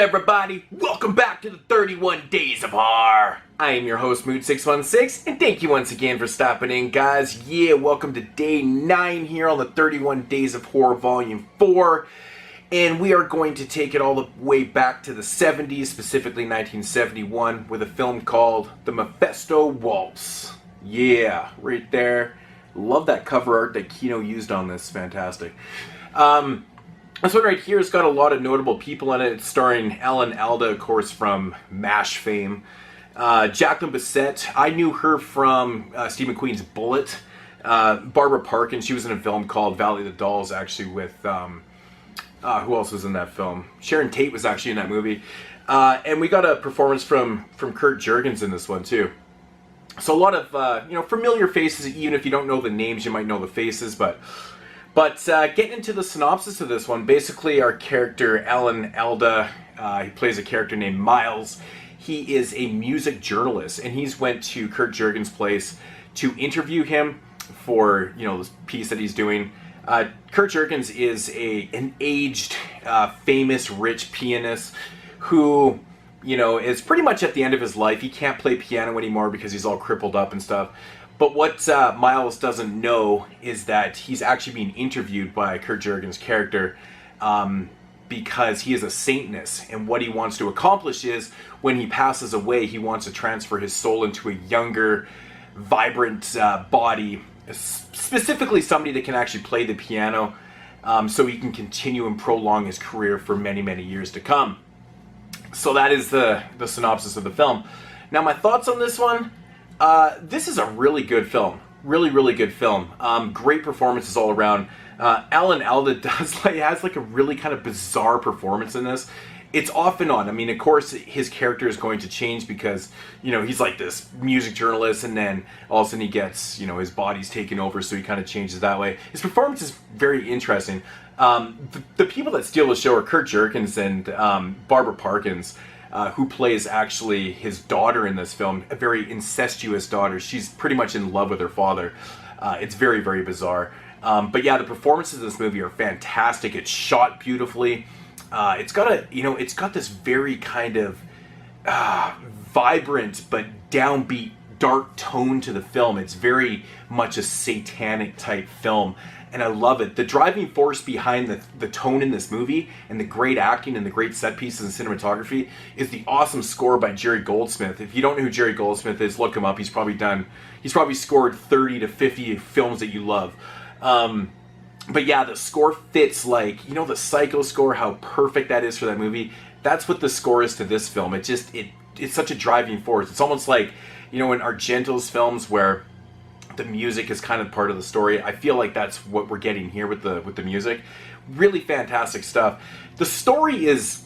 everybody? Welcome back to the 31 Days of Horror. I am your host, Mood616, and thank you once again for stopping in, guys. Yeah, welcome to day 9 here on the 31 Days of Horror Volume 4. And we are going to take it all the way back to the 70s, specifically 1971, with a film called The Mephisto Waltz. Yeah, right there. Love that cover art that Kino used on this. Fantastic. This one right here has got a lot of notable people in it. It's starring Ellen Alda, of course, from MASH fame. Jacqueline Bisset, I knew her from Steve McQueen's Bullet. Barbara Parkins, she was in a film called Valley of the Dolls, actually, with... who else was in that film? Sharon Tate was actually in that movie. And we got a performance from Kurt Jurgens in this one, too. So a lot of, familiar faces. Even if you don't know the names, you might know the faces, But getting into the synopsis of this one, basically our character, Ellen Alda, he plays a character named Miles. He is a music journalist, and he's went to Kurt Jurgens' place to interview him for, this piece that he's doing. Kurt Jurgens is an aged, famous, rich pianist who, is pretty much at the end of his life. He can't play piano anymore because he's all crippled up and stuff. But what Miles doesn't know is that he's actually being interviewed by Kurt Jurgens' character because he is a Satanist. And what he wants to accomplish is, when he passes away, he wants to transfer his soul into a younger, vibrant body, specifically somebody that can actually play the piano, so he can continue and prolong his career for many, many years to come. So that is the synopsis of the film. Now, my thoughts on this one... this is a really good film. Really, really good film. Great performances all around. Ellen Alda has like a really kind of bizarre performance in this. It's off and on. I mean, of course, his character is going to change because, he's like this music journalist, and then all of a sudden he gets, his body's taken over, so he kind of changes that way. His performance is very interesting. The people that steal the show are Kurt Jurgens and Barbara Parkins, who plays actually his daughter in this film, a very incestuous daughter. She's pretty much in love with her father. It's very, very bizarre. But yeah, the performances in this movie are fantastic. It's shot beautifully. It's got this very kind of vibrant but downbeat, dark tone to the film. It's very much a satanic type film. And I love it. The driving force behind the tone in this movie, and the great acting and the great set pieces and cinematography, is the awesome score by Jerry Goldsmith. If you don't know who Jerry Goldsmith is, look him up. He's probably scored 30 to 50 films that you love. But yeah, the score fits the Psycho score, how perfect that is for that movie. That's what the score is to this film. It's such a driving force. It's almost like, in Argento's films where the music is kind of part of the story. I feel like that's what we're getting here with the music. Really fantastic stuff. The story is,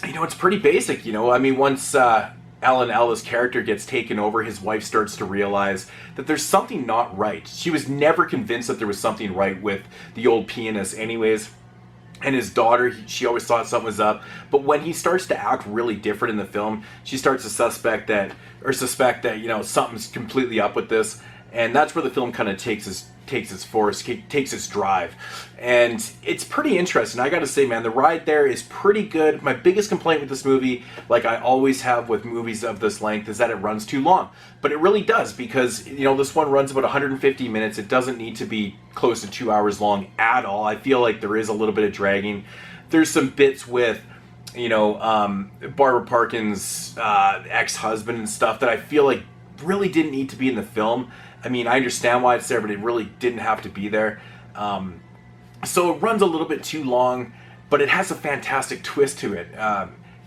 it's pretty basic. Once Ellen Alda's character gets taken over, his wife starts to realize that there's something not right. She was never convinced that there was something right with the old pianist anyways. And his daughter, she always thought something was up. But when he starts to act really different in the film, she starts to suspect that something's completely up with this. And that's where the film kind of takes its drive. And it's pretty interesting. I gotta say, man, the ride there is pretty good. My biggest complaint with this movie, like I always have with movies of this length, is that it runs too long. But it really does, because, this one runs about 150 minutes. It doesn't need to be close to 2 hours long at all. I feel like there is a little bit of dragging. There's some bits with, Barbara Parkins' ex-husband and stuff that I feel like really didn't need to be in the film. I mean, I understand why it's there, but it really didn't have to be there. So it runs a little bit too long, but it has a fantastic twist to it.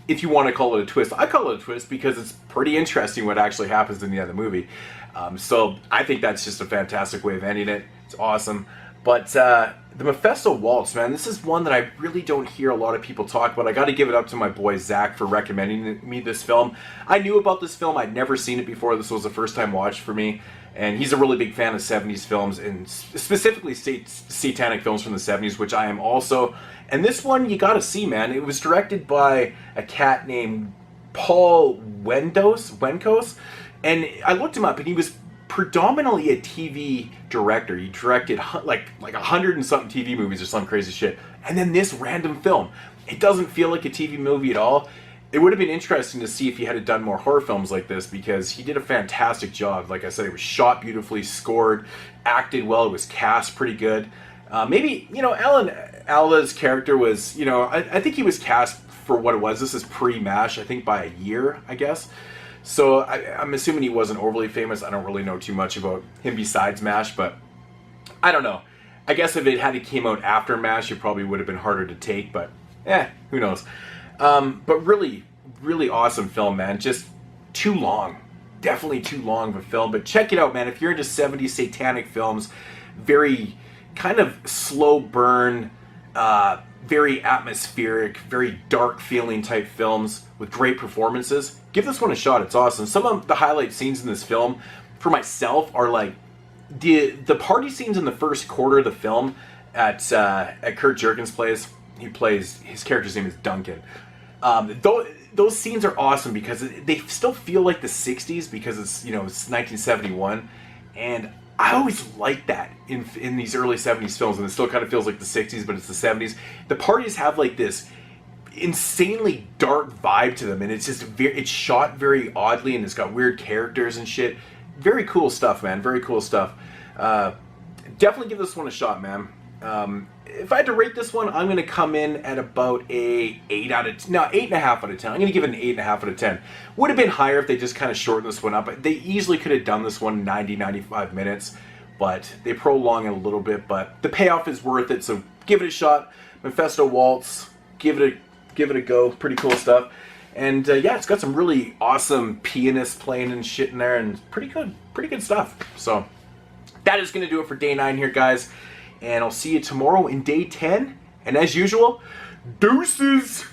If you want to call it a twist. I call it a twist because it's pretty interesting what actually happens in the other movie. So I think that's just a fantastic way of ending it. It's awesome. But the Mephisto Waltz, man, this is one that I really don't hear a lot of people talk about. I got to give it up to my boy Zach for recommending me this film. I knew about this film. I'd never seen it before. This was a first time watch for me. And he's a really big fan of 70s films, and specifically satanic films from the 70s, which I am also. And this one you gotta see, man. It was directed by a cat named Paul Wenkos. And I looked him up, and he was predominantly a TV director. He directed like 100 and something TV movies or some crazy shit. And then this random film. It doesn't feel like a TV movie at all. It would have been interesting to see if he had done more horror films like this, because he did a fantastic job. Like I said, it was shot beautifully, scored, acted well, it was cast pretty good. Maybe, you know, Alan Alda's character was, you know, I think he was cast for what it was. This is pre-MASH, I think by a year, I guess. So I'm assuming he wasn't overly famous. I don't really know too much about him besides MASH, but I don't know. I guess if it had came out after MASH, it probably would have been harder to take, but who knows. But really, really awesome film, man. Just too long. Definitely too long of a film. But check it out, man. If you're into 70s satanic films, very kind of slow burn, very atmospheric, very dark feeling type films with great performances, give this one a shot. It's awesome. Some of the highlight scenes in this film, for myself, are like the party scenes in the first quarter of the film at Kurt Jurgens' place. His character's name is Duncan. Those scenes are awesome because they still feel like the 60s, because it's, you know, it's 1971, and I always like that in these early 70s films, and it still kind of feels like the 60s, but it's the 70s. The parties have like this insanely dark vibe to them, and it's just it's shot very oddly, and it's got weird characters and shit. Very cool stuff, man. Very cool stuff. Definitely give this one a shot, man. If I had to rate this one, I'm going to come in at about a 8.5 out of 10. I'm going to give it an 8.5 out of 10. Would have been higher if they just kind of shortened this one up. They easily could have done this one 90-95 minutes, but they prolong it a little bit. But the payoff is worth it, so give it a shot. Mephisto Waltz, give it a go. Pretty cool stuff. And yeah, it's got some really awesome pianists playing and shit in there, and pretty good stuff. So that is going to do it for day 9 here, guys. And I'll see you tomorrow in day 10. And as usual, deuces!